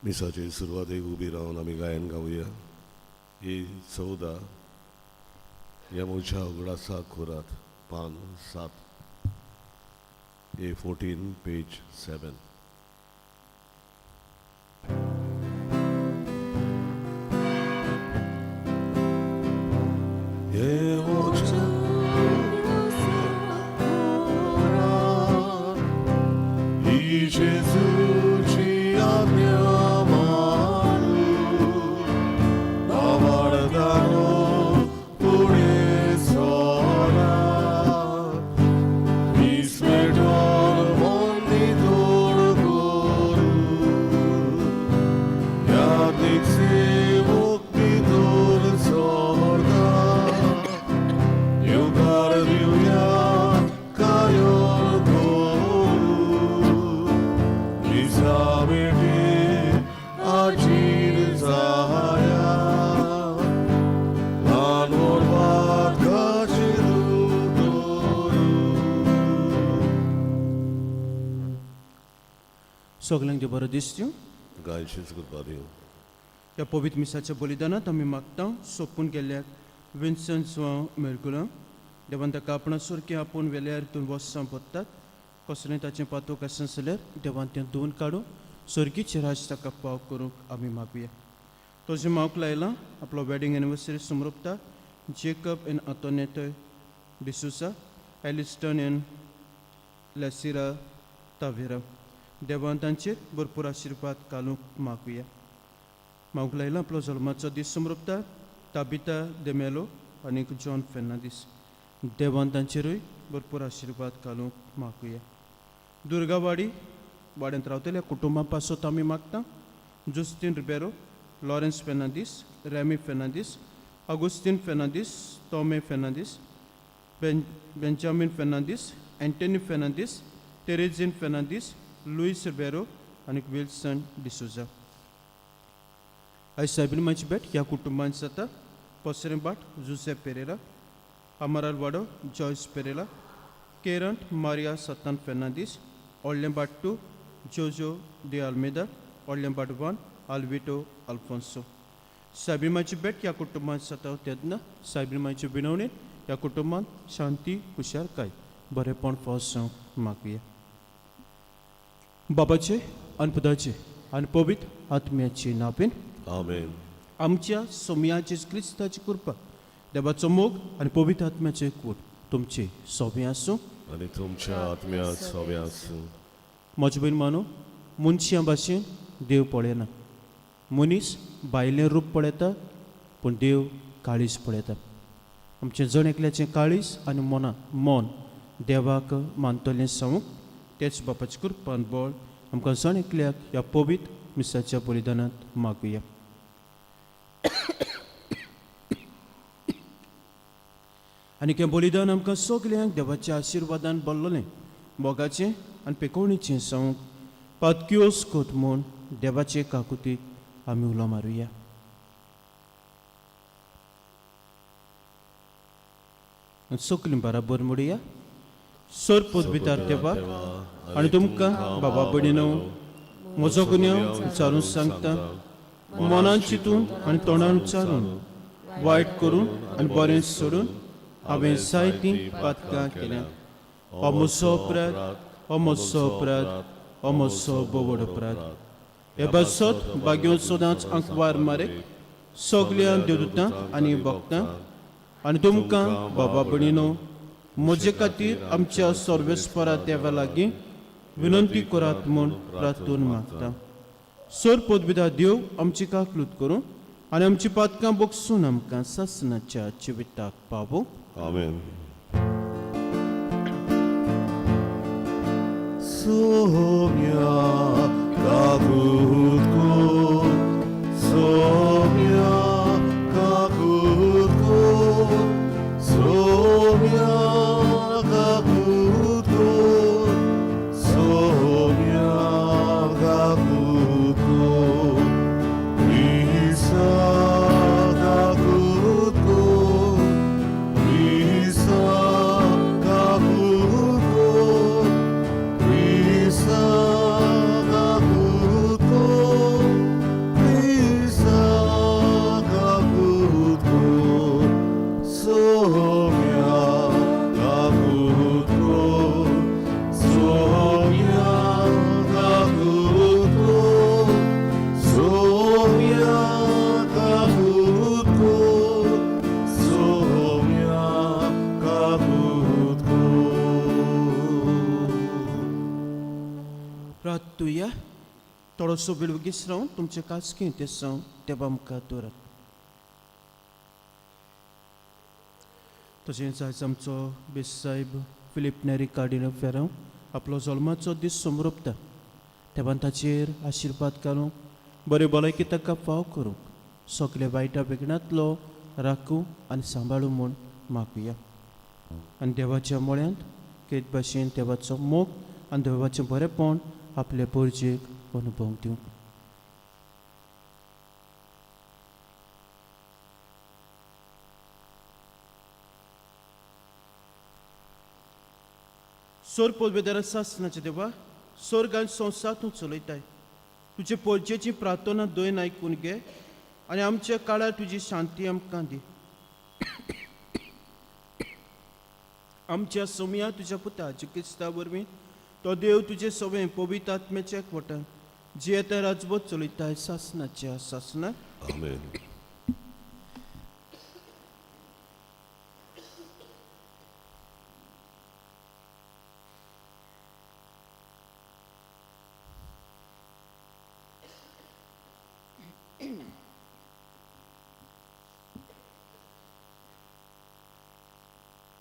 मिसाची सुरवात एक उभी राहून आम्ही गायन गाऊया. ही 14 या मोठ्या उघडासा खोरात पान 7 A14 पेज 7. ये मोठ्या 이 제수지 않냐 마루 나와라다노 우리서라 이스멜도르 몬디도르고루 야닉시 목디도르 서다 유가르디우야 सगळ्यांचे बरं दिसतो. गायशीच करपारी या पवित्र मिसाच्या बलिदानात आम्ही मागता सोपून गेल्याक विन्सन्स वा मेरकुला देवान ताका आपणा सारकें आपूण वेल्यार हितून वस्सां पडटात. कसलें ताचें पातूक आसा जाल्यार देवान तें धुवन काडून सर्गीचे राज ताका पाव करूंक आमी मागुया. तो जे मावक लायला आपलो वेडिंग एनिवर्सरी समरुपता जेकब एन आतोनेतो डिसुसा एलिस्टन एन लॅसिरा तावेरा देवान तांचेर भरपूर आशिर्वाद घालूंक मागुया. मावक लायला आपलो जल्माचो दीस समरुपता ताबिता देमेलो आनी जॉन फेर्नांदीस देवान तांचेरूय भरपूर आशिर्वाद घालूंक मागुया. दुर्गावाडी वाड्यांत रावतल्या कुटुंबा पासत आमी मागता जुस्तीन रिबेरो लॉरेन्स फेर्नांदीस रॅमी फेर्नांदीस अगुस्तीन फेर्नांदीस टॉमे फेर्नांदीस बेंजामिन फेर्नांदीस एंटनी फेर्नांदीस तेरेझीन फेर्नांदीस लुईस रिबेरो आनी विल्सन डिसोजा. आयज सायबिनमाची भेट ह्या कुटुंबांत जाता. पसरे बाट जुसेफ पेरेरा अमराल वाडो जॉयस पेरेला केरंट मारिया सतान फेर्नांदीस ओडलें बाट 2 जोजो डे आल्मेदा ओडलें बाट 1 आल्विटो अल्फोन्सो. सायबिनमाची भेट ह्या कुटुंबांत जाता तेन्ना सायबिनमाची विनवणेन ह्या कुटुंबांत शांती हुशारकाय बरेपण फावोवंक मागुया. बाबाचे आनी पुताचे आनी पवित्र आत्म्याचे नांवान आमेन. आमच्या सोमयाचे क्रिस्ताची कृपा देवाचो मोग आनी पवित्र आत्म्याचे एकवट तुमचे सोबे आसूं आणि तुमच्या आत्म्यात सोबे आसूं. म्हजे बहीण मानो मनशां भाशेन देव पळयना. मनीस भायलें रूप पळयता पूण देव काळीज पळयता. आमचें जण एकल्याचें काळीज आनी मन देवाक मानतलें सांगूंक तेच बापाची कृपा आनी बळ आमकां जण एकल्याक ह्या पवित्र मिसाच्या बलिदानांत मागुया. आनी हें बलिदान आमकां सगल्यांक देवाच्या आशिर्वादान भरलेलें मोगाचें आनी पेकोवणीचें सांगूंक पातक्योस कोत म्हूण देवाचे काकुतीक आमी उलो मारुया. सगलीं बराबर म्हणुया. सर पदवितार देवा आनी तुमकां बाबा भयणीनो म्हजो गुन्यांव विचारून सांगता मनान चिंतून आनी तोंडान उच्चारून वायट करून आनी बरें सोडून हांवें जायतीं पातकां केल्यां. हो म्हजो अपराध हो म्हजो अपराध हो म्हजो बोवड अपराध. हे बसत बागेवन सदांच आंकवार मारे सगल्या देवदूतां आनी भक्तां आनी तुमकां बाबा भयणीनो म्हजे खातीर आमच्या सर्वेस्परा देवा लागीं विनंती करात म्हूण प्रार्थून मागता. सर पदविदा देव आमची काकलूत करूं आनी आमची पातकां बोगसून आमकां सासणाच्या जिविताक पावो. आमेन. सोम्या काकुतको सोम्या काकुतको सोम्या काकुतको सोम्या काकुतको विसा काकुतको विसा काकुतको विसा रातुया थोडोसो वेळ वगीच रावन तुमचें कासकें तें देवा मुखार दवरात. तशेंच आयज आमचो बेस साहेब फिलीप नेरी कार्डिनल फेरांव आपलो जल्माचो दीस समोरपता. देवान ताचेर आशिर्वाद घालूंक बरे भलायकी ताका फाव करूंक सगळे वायटा बेगीनांतलो राखूं आनी सांबाळूं म्हूण मागुया. आनी देवाच्या मोळ्यांत केद भाशेन देवाचो मोग आनी देवाचें बरेंपण आपले भुरजेक अनुभव दिवंक. सोर पोलवेदारा सासनाचे देवा सोर्गान संवसार तूं चलयताय. तुजे पोरचेची प्रार्थना दोन आयकून घे आनी आमच्या काळार तुजी शांती आमकां दी. आमच्या सोमया तुज्या पुता चिकित्सा वरवीं तो देव तुजे सवें पवित्र आत्म्याच्या एकवटान जी येता राजवट चलयताय सासनाच्या सासना. आमेन.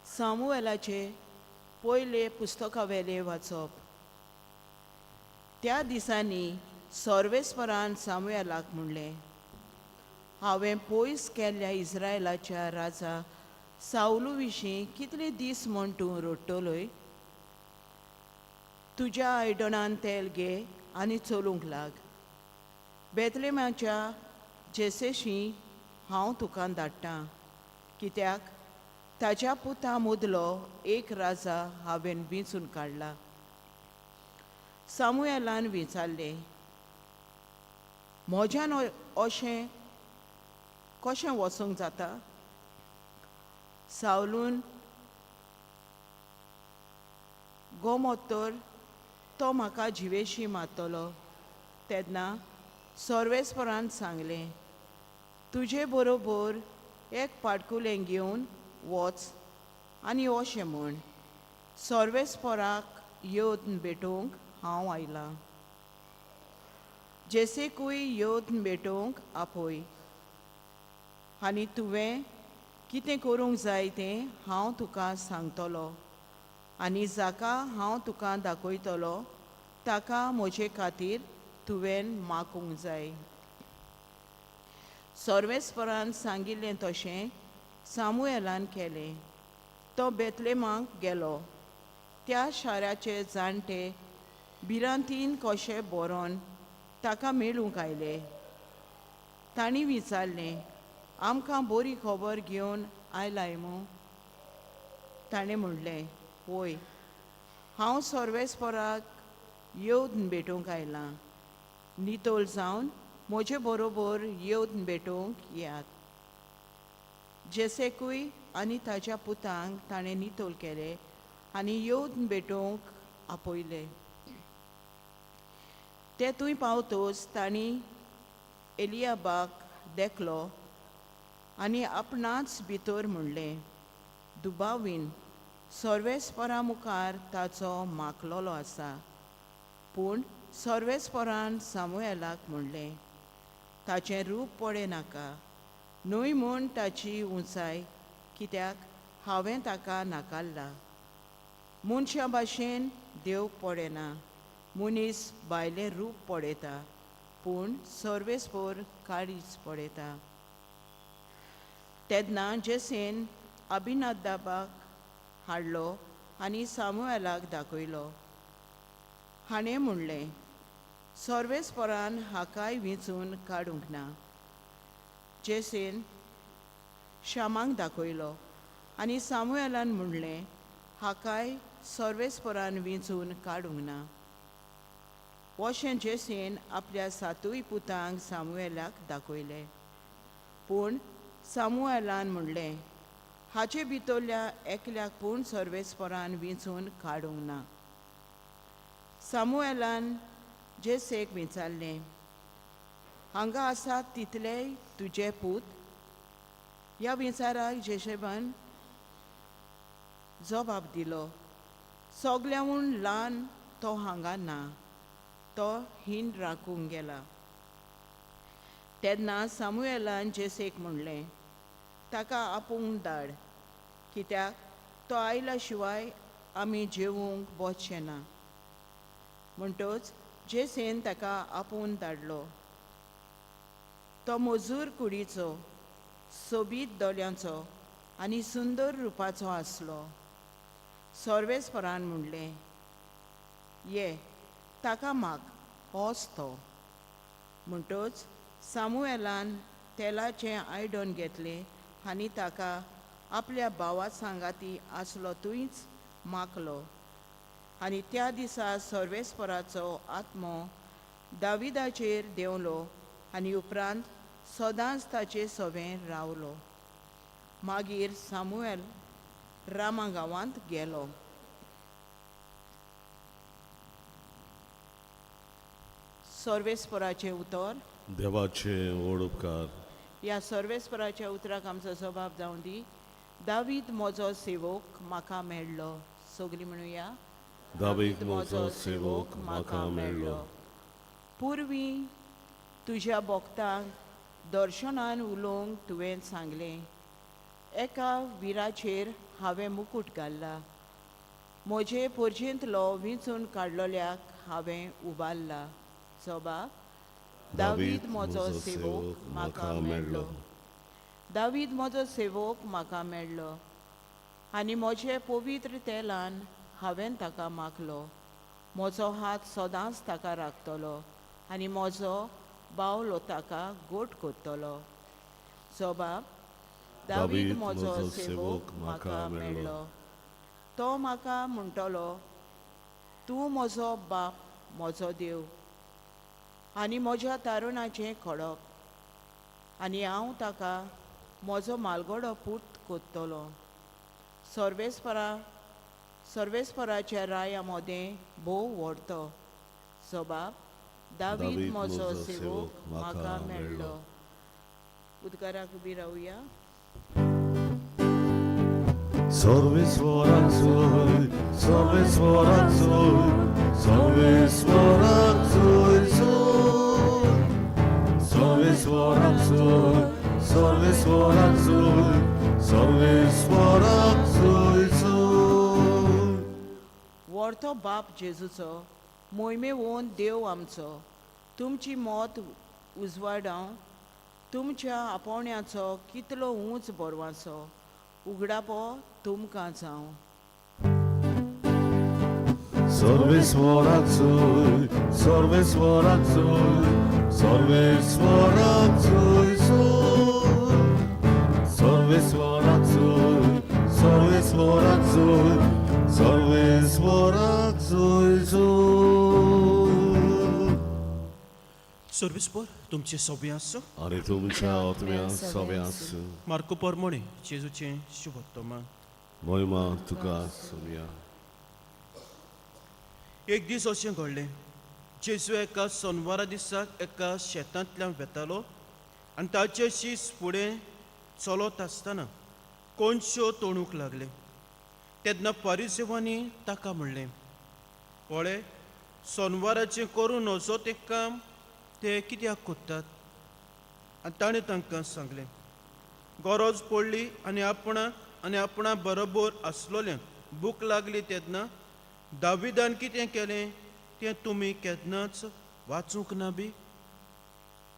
सामुएलाचे पयले पुस्तकावेले वाचप. त्या दिसांनी सर्वेस्परान सामुएलाक म्हणलें, हांवें पयस केल्ल्या इस्रायलाच्या राजा सावलू विशीं कितले दीस म्हूण तूं रडटलोय. तुज्या आयदनान तेल घे आनी चलूंक लाग. बेतलेमाच्या जेसेशी हांव तुका धाडटां, कित्याक ताच्या पुता मदलो एक राजा हांवें वेंचून काडला. सामुएलान विचारलें, म्हज्यान अशें कशें वचूंक जाता. सावलून गोमोत्तर तो म्हाका जिवेशी मारतलो. तेन्ना सर्वेस्परान सांगलें, तुजे बरोबर एक पाडकुलें घेवन वच आनी अशें म्हण, सर्वेस्पराक योद्न भेटोवंक हांव आयलां. जेसेकूय योद्न भेटोवंक आपय आनी तुवें कितें करूंक जाय तें हांव तुका सांगतलो आनी जाका हांव तुका दाखयतलो ताका म्हजे खातीर तुवें मागूंक जाय. सर्वेस्परान सांगिल्लें तशें सामुएलान केलें. तो बेतलेमाक गेलो. त्या शाराचे जाणटे भिरांतीन कशें बरोवन ताका मेळूंक आयले. तांणी विचारलें, आमकां बरी खबर घेवन आयलाय मूं. ताणें म्हणलें, वय, हांव सर्वेस्पराक योद्न भेटोवंक आयलां. नितोल जावन म्हजे बरोबर योद्न भेटोवंक येयात. जेसेकूय आनी ताच्या पुतांक ताणें नितोल केलें आनी योद्न भेटोवंक आपयले. ते थंय पावतच तांणी एलियाबाक देखलो आनी आपणाच भितर म्हणलें, दुबावीन सर्वेस्परा मुखार ताचो मागलोलो आसा. पूण सर्वेस्परान सामुएलाक म्हणलें, ताचें रूप पळयनाका, न्हय म्हूण ताची उंचाय, कित्याक हांवें ताका नाकारला. मनशा भाशेन देव पळयना, मनीस भायलें रूप पळयता, पूण सर्वेस्पर काळीज पळयता. तेन्ना जेसेन अभिनदाबाक हाडलो आनी सामुएलाक दाखयलो. हाणें म्हणलें, सर्वेस्परान हाकाय वेंचून काडूंक ना. जेसेन शामांक दाखयलो आनी सामुएलान म्हणलें, हाकाय सर्वेस्परान वेंचून काडूंक ना. अशें जेसेन आपल्या सातूय पुतांक सामुएलाक दाखयलें. पूण सामुएलान म्हणलें, हाचे भितरल्या एकल्याक पूण सर्वेस्परान वेंचून काडूंक ना. सामुएलान जेसेक विचारलें, हांगा आसात तितलेय तुजे पूत. ह्या विचाराक जेशेबान जबाब दिलो, सगल्याहून ल्हान तो हांगा ना. तो हिंड राखूंक गेला. तेन्ना सामुएलान जेसेक म्हणलें, ताका आपूंक धाड, कित्याक तो आयला शिवाय आमी जेवूंक बोचचे ना. म्हणटच जेसेन ताका आपूण धाडलो. तो मजूर कुडीचो, सोबीत दोळ्यांचो आनी सुंदर रुपाचो आसलो. सर्वेस्परान म्हणलें, ये ताका माग, होच तो. म्हणटच सामुएलान तेलाचें आयदन घेतलें आनी ताका आपल्या भावा सांगाती आसलो थंयच मागलो. आनी त्या दिसा सर्वेस्पराचो आत्मो दाविदाचेर देंवलो आनी उपरांत सदांच ताचे सोबें रावलो. मागीर सामुएल रामा गांवांत गेलो. सर्वेस्पराचें उतर. देवाचे व्हड उपकार. ह्या सर्वेस्पराच्या उतराक आमचो जबाब जावं दी. दावीद म्हजो सेवक म्हाका मेळ्ळो. सगलीं म्हणुया, दावीद म्हजो सेवक म्हाका मेळ्ळो. पुर्वीं तुज्या भोगतांक दर्शनान उलोवंक तुवें सांगलें. एका विराचेर हांवें मुकूट घाल्ला. म्हजे पर्जेंतलो विंचून काडलोल्याक हांवें उबारला. जबाब, दावीद म्हजो सेवक म्हाका मेळ्ळो. दावीद म्हजो सेवक म्हाका मेळ्ळो आनी म्हजे पवित्र तेलान हांवें ताका मागलो. म्हजो हात सदांच ताका राखतलो आनी म्हजो बावलो ताका गोट कोत्तलो. जबाब, दावीद म्हजो सेवक म्हाका मेळ्ळो. तो म्हाका म्हणटलो, तूं म्हजो बाप, म्हजो देव आनी म्हज्या तारुणाचें खडप, आनी हांव ताका म्हजो मालगडो पूत कोत्तलो. सर्वेस्पराच्या राया मोदें भोव व्हरतो. जबाब, दावीद म्हजो सेवक म्हाका मेळ्ळो. उद्गाराक उबी रावया. सर्वेस्वराक जोय, सर्वेस्वराक जोय, सर्वेस्वराक जोय जोय. सर्वेस्वराक जोय, सर्वेस्वराक जोय, सर्वेस्वराक जोय जोय. व्हरतो बाप जेजूचो, मोहिमेवोन देव आमचो, तुमची मोत उजवाडाव, तुमच्या आपोवण्याचो कितलो उंच बोरवाचो उगडापो तुमकां जावं. सर्वेस्वराक जोय, सर्वेस्वराक जोय, सर्वेस्वराक जोय जोय. सर्वेस्वराक जोय, सर्वेस्वराक जोय, सर्वेस्वराक जोय जोय. सर्वेस्पर तुमचे सोबे आसो. आनी तुमच्या आत्म्या सोबे आसूं. मार्को पोरमोणे जेजूचें शुभ वर्तमान. महिमा तुका सोम्या. एक दीस अशें घडलें. जेजू एका सोनवारा दिसाक एका शेतांतल्यान वेतालो आनी ताचे शीस फुडें चलत आसतना कोणश्यो तोणूंक लागले. तेन्ना फारिसेवांनी ताका म्हणलें, पळय, सोनवाराचें करून नजो तें काम ते कित्याक कोत्तात? आनी ताणें तांकां सांगलें, गरज पडली आनी आपणा बरोबर आसलोल्यांक भूक लागली तेन्ना दाविदान कितें केलें तें तुमी केन्नाच वाचूंक ना बी?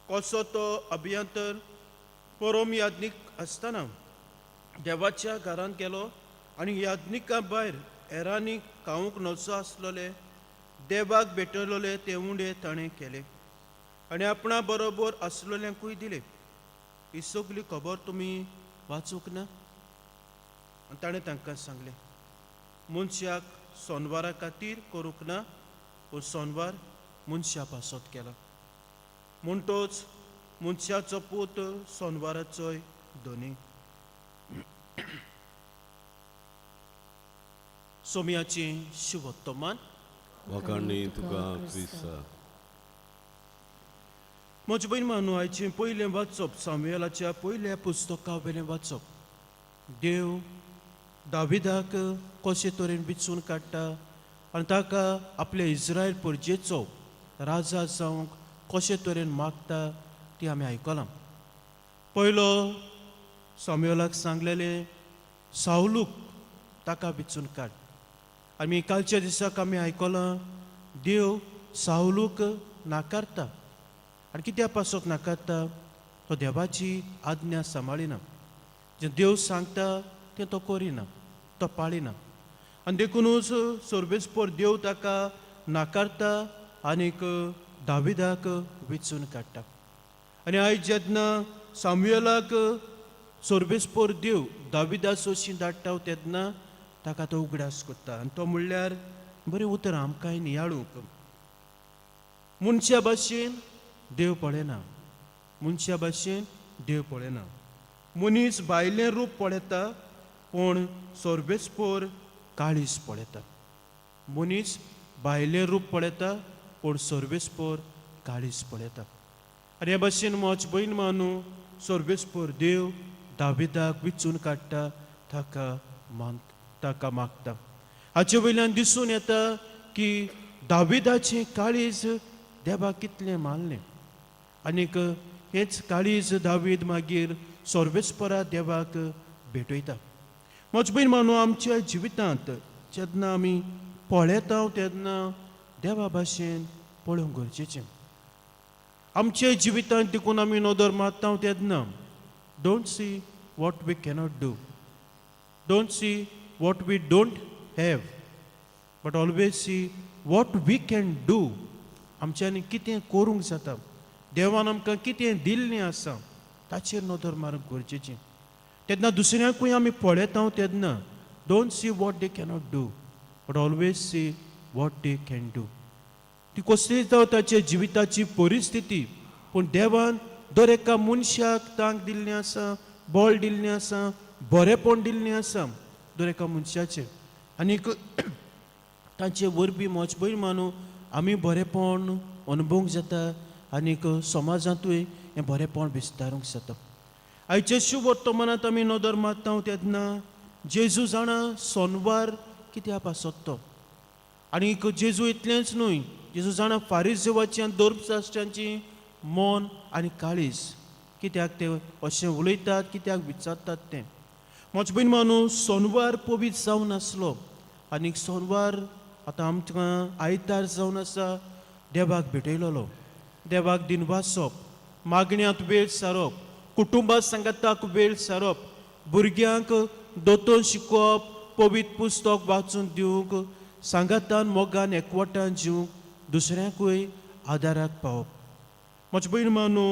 कसो तो अभियंतर परम याज्ञीक आसतना देवाच्या घरांत गेलो आनी याज्ञिका भायर हेरांनी खावंक नजो आसलोले देवाक भेटलोले ते उंडे ताणें केले आनी आपणा बरोबर आसलोल्यांकूय दिले. ही सगली खबर तुमी वाचूंक ना? आनी ताणें तांकां सांगलें, मनशाक सोनवारा खातीर करूंक ना, पूण सोनवार मनशा पासत केला. म्हणटच मनशाचो पूत सोनवाराचोय धनी. सोमयाचें शुभ वर्तमान. वखाणी तुका क्रिस्ता. म्हजे बहीण मानू, आयचें पयलें वाचप सामुएलाच्या पयल्या पुस्तका वेलें वाचप. देव दाविदाक कशे तरेन बिचून काडटा आनी ताका आपल्या इस्रायल परजेचो राजा जावंक कशे तरेन मागता ती आमी आयकलां. पयलो सामुएलाक सांगलेले सावलूक ताका बिचून काड. आमी कालच्या दिसाक आमी आयकलां देव सावलूक नाकारता. आनी कित्या पासत नाकारता? तो देवाची आज्ञा सांबाळिना. जें देव सांगता तें तो करिना, तो पाळिना. आनी देखूनच सोर्बेस्पोर देव ताका नाकारता आनीक दाविदाक वेचून काडटा. आनी आयज जेन्ना सामुएलाक सोर्बेस्पोर देव दाविदा सोशी धाडटा तेन्ना ताका तो उगडास करता. आनी तो म्हणल्यार बरें उतर आमकांय नियाळूंक. मनशा भाशेन देव पळयना, मनशा भाशेन देव पळयना. मनीस भायलें रूप पळयता पूण सोर्बेस्पोर काळीज पळयता. मनीस भायलें रूप पळयता पूण सोर्बेस्पोर काळीज पळयता. आनी हे भाशेन मोच भयण मानू सोर्बेस्पोर देव दाविदाक विचून काडटा, ताका मागता. हाचे वयल्यान दिसून येता की दाविदाचें काळीज देवाक कितलें मानलें. आनीक हेच काळीज दावीद मागीर सोर्बेस्पोरा देवाक भेटयता. मोच भयण मानू आमच्या जिवितांत जेन्ना आमी पळयता तेन्ना देवा भाशेन पळोवंक गरजेचें. आमच्या जिवितांत देखून आमी नदर मारता तेन्ना don't see what we cannot do, don't see what we don't have, but always see what we can do. आमच्यांनी कितें करूंक जाता, देवान आमकां कितें दिल्लें आसा ताचेर नदर मारूंक गरजेचें. तेन्ना दुसऱ्यांकूय आमी पळयता तेन्ना don't see what they cannot do, but always see what they can do. ती कसलीय जावं ताच्या जिविताची परिस्थिती, पूण देवान दर एका मनशाक तांक दिल्लें आसा, बळ दिल्लें आसा, बरेपण दिल्लें आसा दर एका मनशाचें. आनीक तांचे वरवीं मोच भयण मानू आमी बरेपण अनुभवूंक जाता आनीक समाजांतूय हें बरेपण विस्तारूंक जाता. आयच्या शुभ वर्तमानांत आमी नदर मारता तेन्ना जेजू जाणा सोनवार कित्याक आसत तो. आनीक जेजू इतलेंच न्हय, जेजू जाणा फारिसेवाची आनी धर्मशास्त्रांची मन आनी काळीज कित्याक ते अशें उलयतात, कित्याक विचारतात तें. मोच भयण मानू सोनवार पवित्र जावन आसलो आनीक सोनवार आतां आमकां आयतार जावन आसा देवाक भेटयलोलो. देवाक दिन वाचप, मागण्यांत वेळ सारप, कुटुंबा सांगाताक वेळ सारप, भुरग्यांक दोतोर शिकोवप, पवित्र पुस्तक वाचून दिवंक, सांगातान मोगान एकवटान जिवंक, दुसऱ्यांकूय आदाराक पावप. म्हजे भयण मानू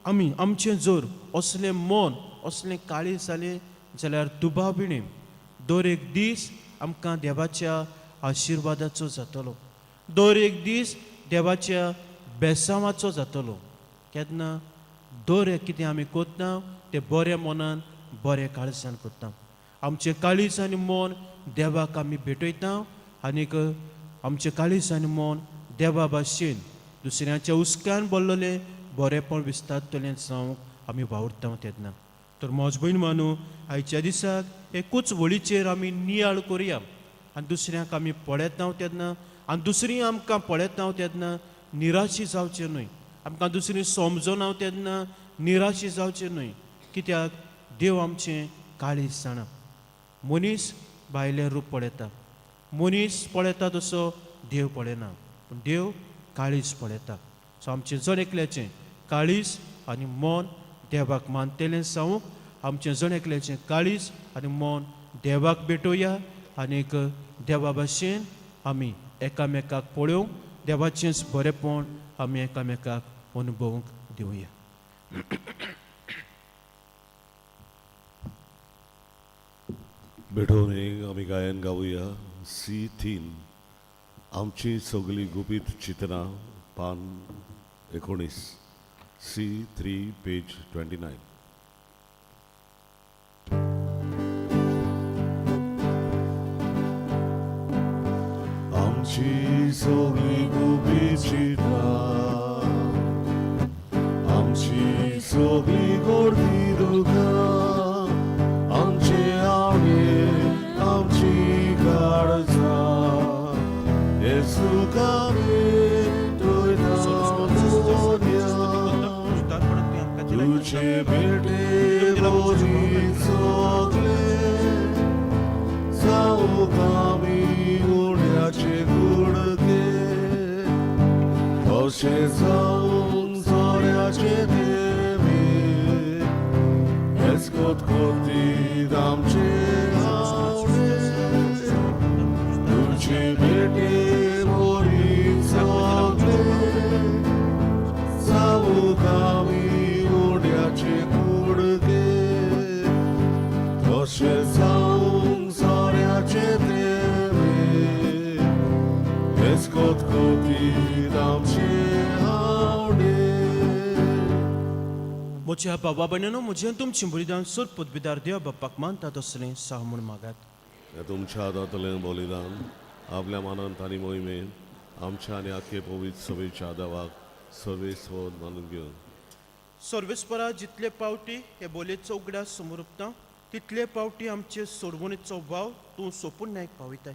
आमी आमचें जर असलें मन असलें काळीज जालें जाल्यार दुबाविणें दर एक दीस आमकां देवाच्या आशिर्वादाचो जातलो, दर एक दीस देवाच्या बेसांवाचो जातलो. केन्ना दर एक कितें आमी करता तें बऱ्या मनान बरें काळजान करता. आमचें काळीज आनी मन देवाक आमी भेटयता आनीक आमचें काळीज आनी मन देवा भाशेन दुसऱ्याच्या उस्क्यान बोल्लोलें बरेंपण विस्तारतलें जावंक आमी वावुरता तेन्ना. तर मोज भयण मानू आयच्या दिसाक एकूच वळीचेर आमी नियाळ करुया आनी दुसऱ्यांक आमी पळयता तेन्ना आनी दुसरीं आमकां पळयता तेन्ना निराशी जावचें न्हय, आमकां दुसरीं समजोना तेन्ना निराशी जावचें न्हय. कित्याक देव आमचें काळीज जाणा. मनीस भायलें रूप पळयता, मनीस पळयता तसो देव पळयना, पूण देव काळीज पळयता. सो आमचें जण एकल्याचें काळीज आनी मन देवाक मानतेलें जावंक आमचें जण एकल्याचें काळीज आनी मन देवाक भेटोवया आनीक देवा भाशेन आमी एकामेकाक पळोवंक देवाचेंच बरेंपण आमी एकामेकाक अनुभवूंक दिवया. भेटोवन एक आमी गायन गावुया C3 आमची सगळी गुपीत चिंतना पान 19 C3 पेज 29. आमची सगळी गुपीत चिंतना, आमची सगळी गोडवी दुखां, आमचे आवडे आमची काळजां, येसू कामे तुवें सगळे जावकामी उड्याचे गुडके तसे जाऊन सोऱ्याचे देवे एस्कोत कोतीत आमचे आवडे तुझे बेटे मोरी सगळे जावकामी उड्याचे गुडके तसे जाऊन सोऱ्याचे देवे एस्कोत कोतीत आमचे आवडे म्हज्या बाबा भयणीनो म्हजें तुमचें बलिदान सोड पदवीदार देव बापाक मानतात असलें साह म्हूण मागात. हे तुमच्या हातांतलें बलिदान आपल्या मानांत आनी मोहिमेन आमच्या आनी आख्खे पवित्र सभेच्या देवाक सर्वेस्वद मानून घेवन सर्वेस्परा जितले पावटी हे बोलेचो उगड्या समोर उपता तितले पावटी आमचे सोडवणेचो भाव तूं सोपून न्यायक पावयताय.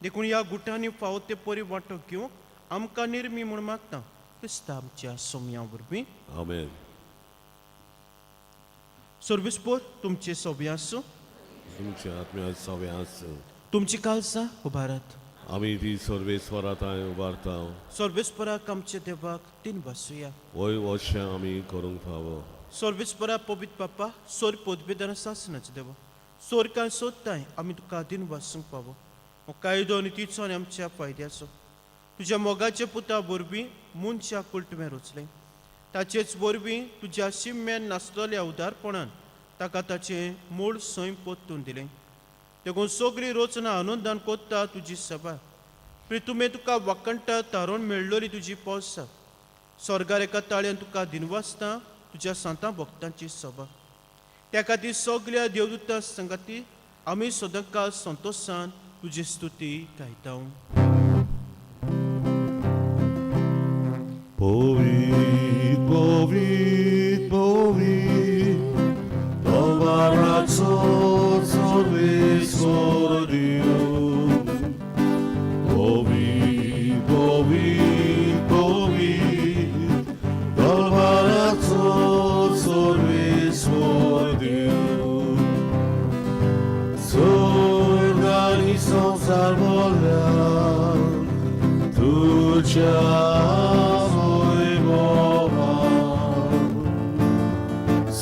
देखून ह्या गुटांनी फावो ते परी वांटो घेवंक आमकां निर्मी म्हूण मागता क्रिस्ता आमच्या सोमया वरवीं. आमेन. सर्वेस्पर तुमचे सोबे आसूं, तुमच्या आत्म्या सव्यास तुमची काळजां उबारात. आमी ती सर्वेस्वराताय उबारता सर्वेस्पराक आमचे देवाक तीन बासूया. वय अशें आमी करूंक फावो. सर्वेस्परा पवित्र बापा सोर पदवीदार सासनाचे देवा सोर कांय सोदताय आमी तुका दिन वासूंक पावो. हो कायदो नितीचो आनी आमच्या फायद्याचो तुज्या मोगाच्या पुता वरवीं मनशा कुल्टमें रचलें. ताचेच वरवीं तुज्या शिम्यान नासलेल्या उदारपणान ताका ताचें मूळ सैम पोत्तून दिलें. देखून सगळीं रचना आनंदान कोत्ता तुजी सभा. प्रितुमे तुका वाकणटा तारोन मेळ्ळोली तुजी पोसा. स्वर्गार एका ताळ्यान तुका दिनवासता तुज्या सांता भक्तांची सभा. त्या खातीर सगळ्या देवदूतां संगाती आमी सदांकाळ संतोशान तुजी स्तुती गायता. Povit, povit, povit, Dovaraco sorvisor Dios. Povit, povit, povit, Dovaraco sorvisor Dios. Sorganizo salvolean, tuja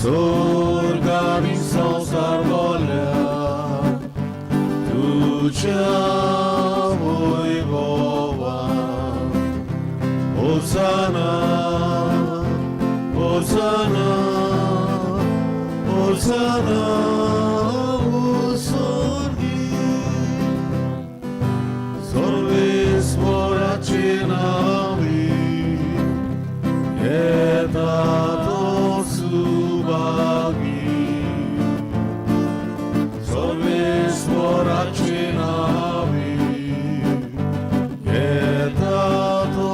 S'organizzò salvolea tu ciamo i bova Hosanna Hosanna Hosanna Usorgi Sorvis moracinami Etato subagi Sorvis moracinami Etato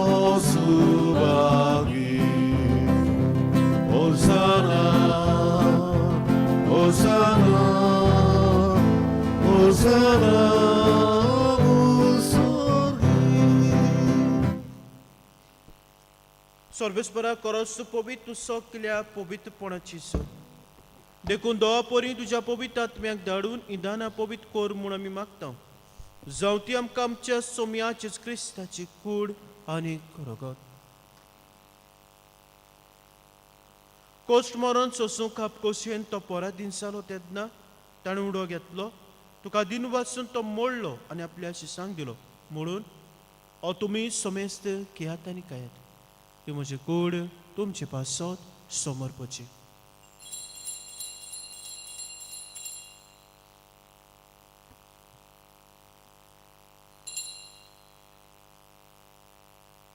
subagi Hosanna Hosanna Hosanna सर्वेस्परा करस पवित्र सगल्या पवित्रपणाची so. देखून दोळा परी तुज्या पवित्र आत्म्याक धाडून इदाना पवित्र core म्हूण आमी मागता. जावं ती आमकां आमच्या सोम्याचेच क्रिस्ताची कूड आनी रगत. कोस्ट मरण सोसूंक खापकोशेन तो पोरा दिनसालो तेन्ना ताणें उडो घेतलो तुका दिन वाचून तो मोडलो आनी आपल्या शिसांक दिलो म्हणून हो तुमी समेस्त घेयात आनी खायात. ही म्हजी कूड तुमचे पासत समर्पची.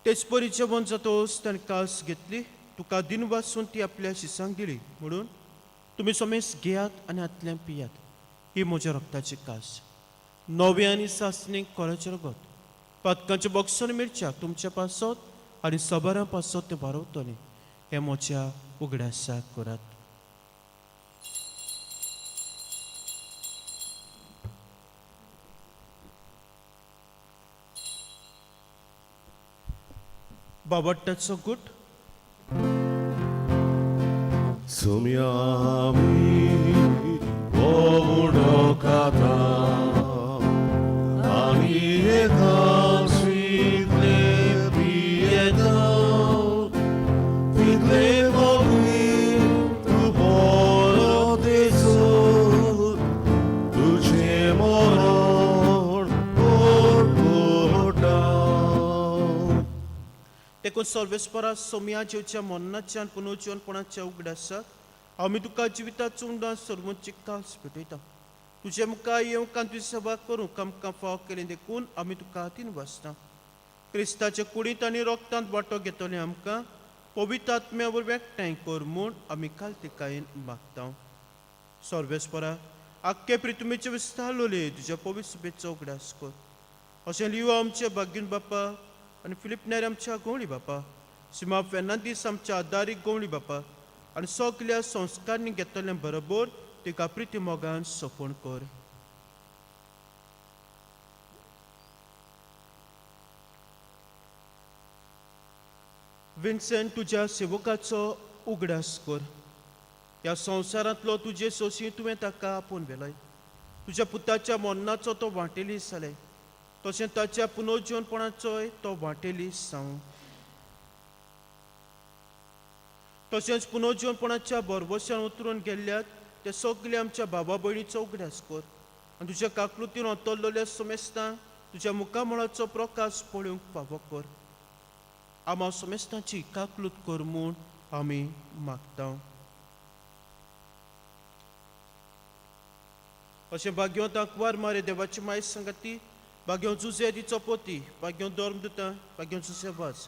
तेच परीच्या वंचा तोस ताणें कास घेतली तुका दिन वाचून ती आपल्या शिसांक दिली म्हणून तुमी समेस्त घेयात आनी हातल्यान पियात. ही म्हज्या रक्ताची कास नवे आनी सासणेक कोराचें रगत पातकांच्या बॉक्सान मिरच्याक तुमच्या पासत आनी सबरां पासत तें बारवतलें. हें म्हज्या उगड्यासाक करात. बाबट्टाचो गुट Sumiami tocata anieta sweetly pietà tidle mogli tu poro tesor तुझे मोर पोटा देखून सर्वेस्परा सोम्या जेवच्या मन्नाच्यान पुनोजवनपणाच्या उगडासाक आमी तुका जिविताचो उंडा सर्वोच्च काल्स भेटयता तुजे मुखार येवंक आनी तुजी सेवा करूंक आमकां फाव केलें देखून आमी तुका हातीन वाचता क्रिस्ताचे कुडींत आनी रोगतांत वांटो घेतले आमकां पवित्र आत्म्या वरवीं एकठांय कर म्हूण आमी कालतिकायेन मागता सर्वेस्परा आख्खे पृथ्वीचे विस्तार लोलये तुज्या पवित्र सुबेचो उगडास कर अशें लियो आमचे भाग्यून बापा आनी फिलिप नेर आमच्या गवळी बापा सिमा फेर्नांदीस आमच्या आदारीक गवळी बापा आनी सगल्या संस्कारांनी घेतले बरोबर तिका प्रिती मोगान सोपून कर विन्सेंट तुज्या सेवकाचो उगडास कर ह्या संवसारांतलो तुजे सोशी तुवें ताका आपोवन वेलय तुज्या पुताच्या मरणाचो तो वांटेली जाले तशें ताच्या पुनर्जीवनपणाचोय तो वांटेली जावं तशेंच पुनर्जीवनपणाच्या बरवशान उतरून गेल्ल्यात ते सगळे आमच्या भावा भयणीचो उगडास कर आनी तुज्या काकलुतीन ओतरलेल्या समेस्तांक तुज्या मुखामळाचो प्रकाश पळोवंक फावो कर आमा समेस्तांची काकलूत कर म्हूण आमी मागता अशें भाग्यवंत आंकवार मारे देवाची माय संगती भाग्यवंत जुझेदीचो पोती भाग्यवंत धर्मदुता भाग्यवंत सुसेवास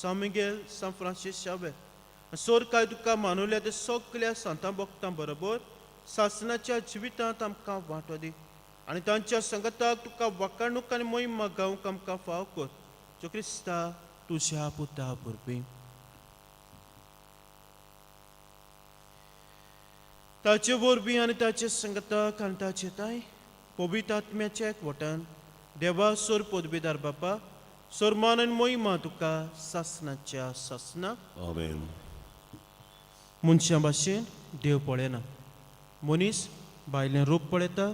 सान मिगेल सान फ्रांसीस शावेर सोर काय तुका मानुल्या ते सगल्या सांतां भक्तां बरोबर सासणाच्या जिवितांत आमकां वांटो दी आनी तांच्या संगताक तुका वखणूक आनी मोहीम गावंक आमकां फाव कर जो क्रिस्ता तुज्या पुता वरवीं ताचे वरवीं आनी ताचे संगताक आनी ताचे ताय पवित्र आत्म्याच्या एकवटान देवा सोर पदवीदार बापा सोरमान आनी मोहिमा तुका सासणाच्या सासना आमेन मनशा भाशेन देव पळयना मनीस भायलें रूप पळयता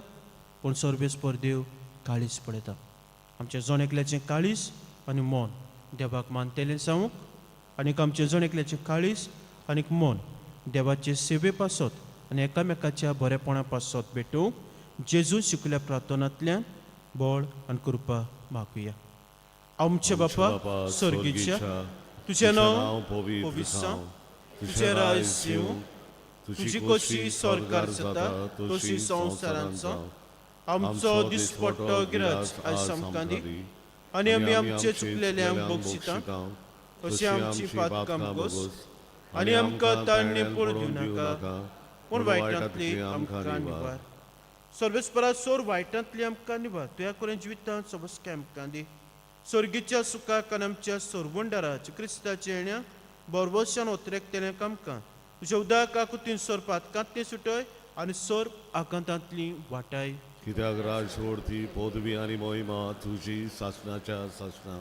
पूण सर्वेस्पर देव काळीज पळयता आमच्या जण एकल्याचें काळीज आनी मन देवाक मानतेलें जावंक आनीक आमचे जण एकल्याचें काळीज आनीक मन देवाचे सेवे पासत आनी एकामेकाच्या बरेपणा पासत भेटूंक जेजू शिकल्या प्रार्थनांतल्यान बळ आनी कृपा मागुया आमचे बापा सर्गीच्या तुजें नांव पवित्र जावं तुजें राज येवं तुजी कशी स्वर्गार जाता तशी संवसारांत जावं आमचो दिसपट्टो गिराज आयज आमकां दी आनी आमी आमचे चुकलेल्यांक बक्षिता तशी आमची पातकां मागोस आनी आमकां तारणे पडूं दिवं नाका पूण वायटांतली आमकां निवार सर्वेस्परा सोर वायटांतली आमकां निवार तुया करून जिवितांत सबस्के आमकां दी सर्गीच्या सुखाक आनी आमच्या सोरवंडाराच्या क्रिस्ताच्या येण्या बरवशान ओतरेकतेल्यांक आमकां तुज्या उदक आकुतीन सोर पातकांतली सुटय आनी सोर आकांतांतली वाटाय कित्याक राजवडती पदवी आनी मोहिमा तुजी सासणाच्या सासना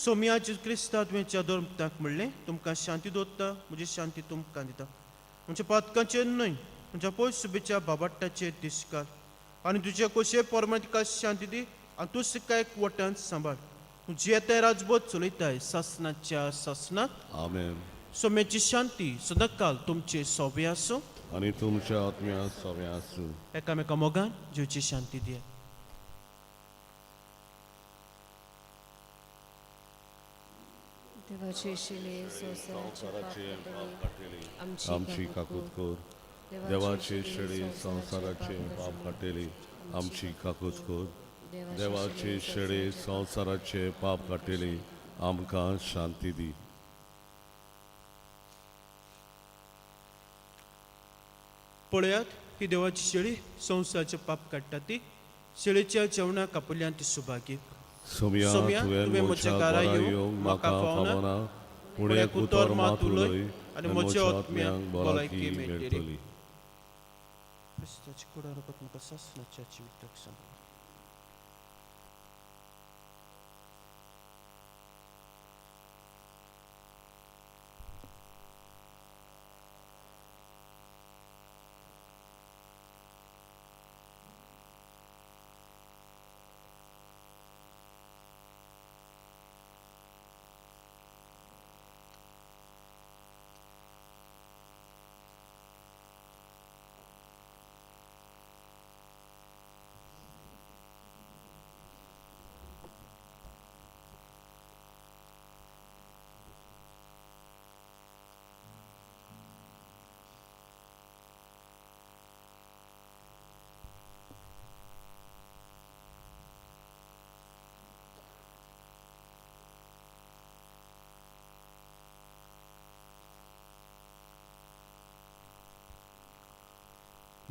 सोम्याचे क्रिस्ता तुवें चादर मुक्ताक म्हणलें तुमकां शांती दवरता म्हजी शांती तुमकां दिता म्हणजे पातकांचेर न्हय म्हणजे पयस सुबेच्या बाबाट्टाचेर दिसकार आनी तुजे कशे परमे तिका शांती दी आनी तूं सिका एक वटान सांबाळ तूं जी येता राजबोध चलयताय सासणाच्या सासनाक आमेन सोम्याची शांती सदांकाल तुमचे सोबे आसूं आनी तुमच्या आत्म्या सवे आसूं एकामेका मोगान जीवची शांती दिया देवाचे शिले संसाराचे पाप काटेले, आमची काकूत कोर देवाचे शेळी संसाराचे पाप काटेली आमची काकूत कोर देवाचे शेळी संसाराचे पाप काटेली आमकां शांती दी पळयात ही देवाची शेळी संसाराचे पाप काडटा ती शेळीच्या जेवणाक आपल्यान ती सुभागी सोम्या तुवें म्हज्या घरा येवंक म्हाका फावना पुणे उतर मात उलय आनी म्हज्या आत्म्यांक भलायकी मेळटली क्रिस्ताची कुडारपत म्हाका सासणाच्या जिविताक सांग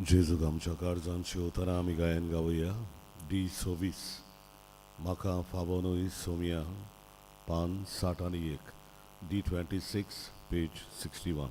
जेजूक आमच्या काळजांची उतरां आमी गायन गावया. D26 म्हाका फावोनूय सोमिया पान 61. D26 page 61.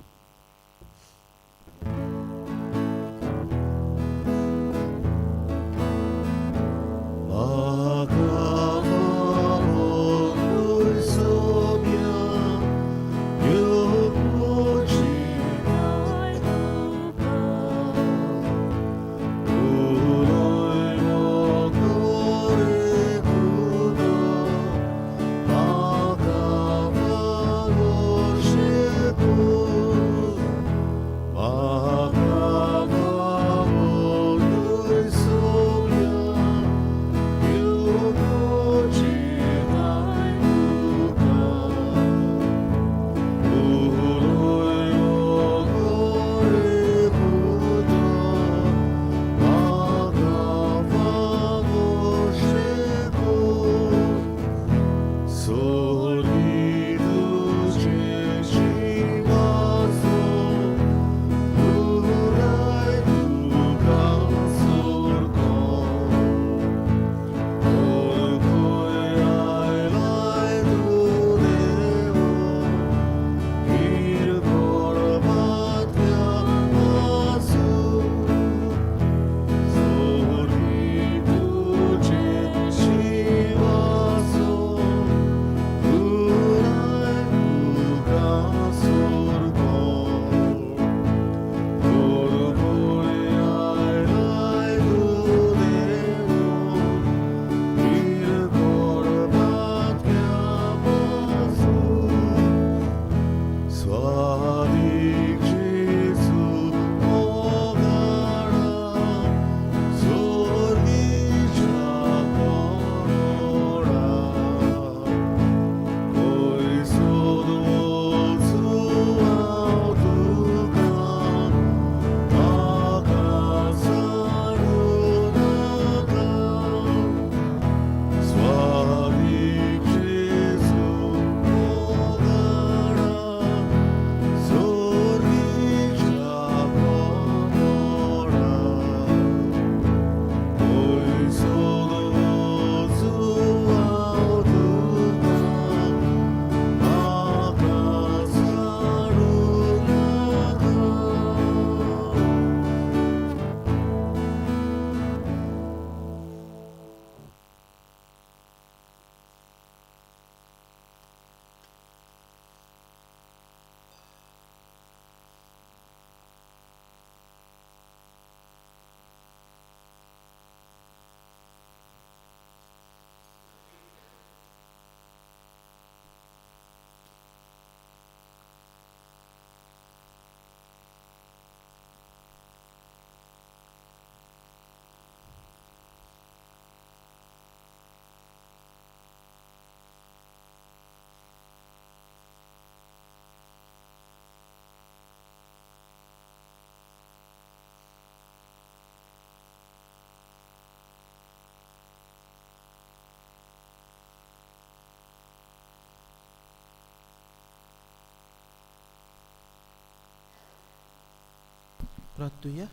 प्रार्थूया.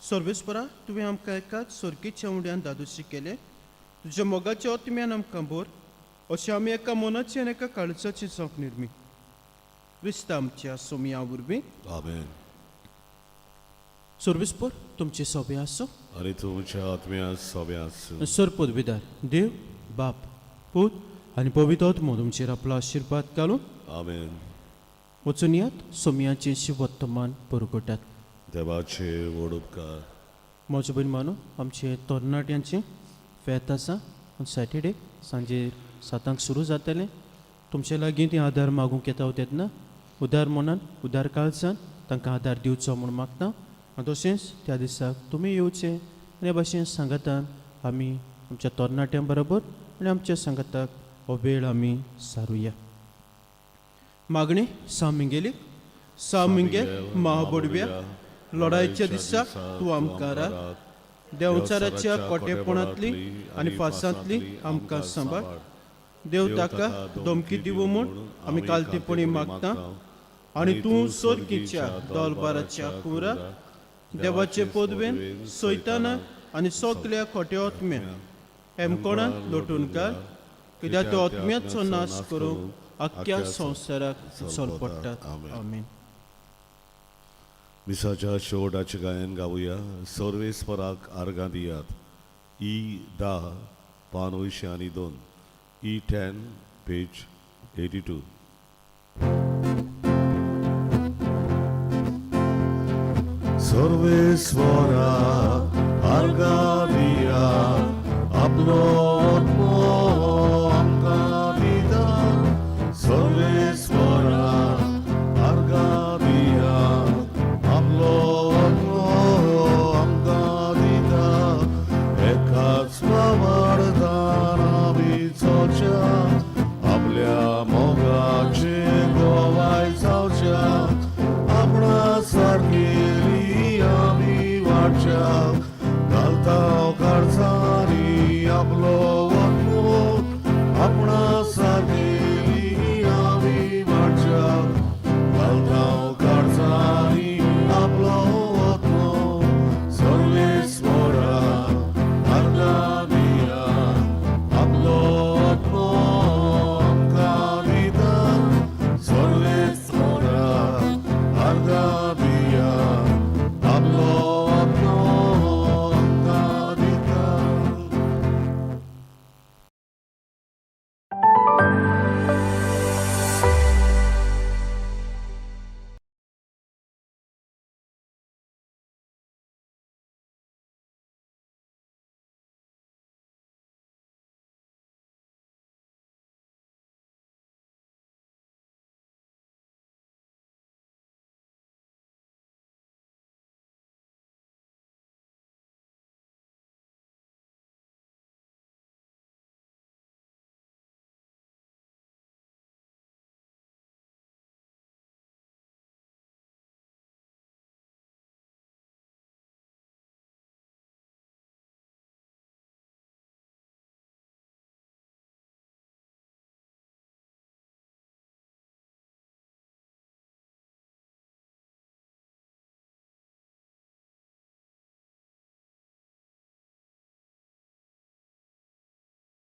सर्वेस्परा तुवें आमकां एकाच सर्गीच्या उंड्यान दादोशी केले. तुज्या मोगाच्या ओतम्यान आमकां बोर अशें आमी एका मनाची आनी एका काळजाची जावंक निर्मी. क्रिस्त आमच्या सोमिया वरवीं. आमेन. सर्वेस्पर तुमचे सोबे आसूं आनी तुमच्या आत्म्या सोबे आसूं. सर पदवीदार देव बाप पूत आनी पवित्र आत्मो तुमचेर आपलो आशिर्वाद घालून आमेन. वचून यात सोमियाचें शिव वर्तमान पुरगटात. देवाचे व्हड उपकार. म्हजो बहीण मानो आमचे तरणाट्यांचें फेत आसा सॅटर्डे सांजे 7 सुरू जातलें. तुमचे लागीं ती आदार मागूंक येता तेन्ना उदार मनान उदार काळजान तांकां आदार दिवचो म्हूण मागता. आनी तशेंच त्या दिसाक तुमी येवचें आनी हे भाशेन सांगातान आमी आमच्या तरणाट्यां बरोबर आनी आमच्या सांगाताक हो वेळ आमी सारुया. मागणी सामिंगेलीक सामिंगेल महाबोडव्या लढायच्या दिसाक तूं आमकां राख. देंवचाराच्या कोटेपणांतली आनी फासांतली आमकां सांबाळ. देव ताका धमकी दिवं म्हूण आमी कालतेपणी मागता आनी तूं सर्गीच्या दोलबाराच्या कुराक देवाचे पदवेन सैतानाक आनी सगल्या खोट्या आत्म्यांक हेमकोणान लोटून काड कित्याक तो आत्म्याचो नाश करूंक आख्ख्या संवसाराक चलपडटात. आमीन. मिसाच्या शेवटाचे गायन गावुया. सर्वेस्पराक आर्गां दियात. E10 पान 902. E10 page 82. सर्वेस्वरा आर्गां दियात. आपलो आत्मो आमकां दिता. सर्वेस्वरा आर्गां दियात. आपलो आत्मो आमकां दिता. एकाच वावरदान आमी चलच्या. आपल्या मोगाचे गोवाय जावच्या. आपणा सारकेली आमी वाडच्या. घालता खर्चांनी आपलो आत्मो आपणा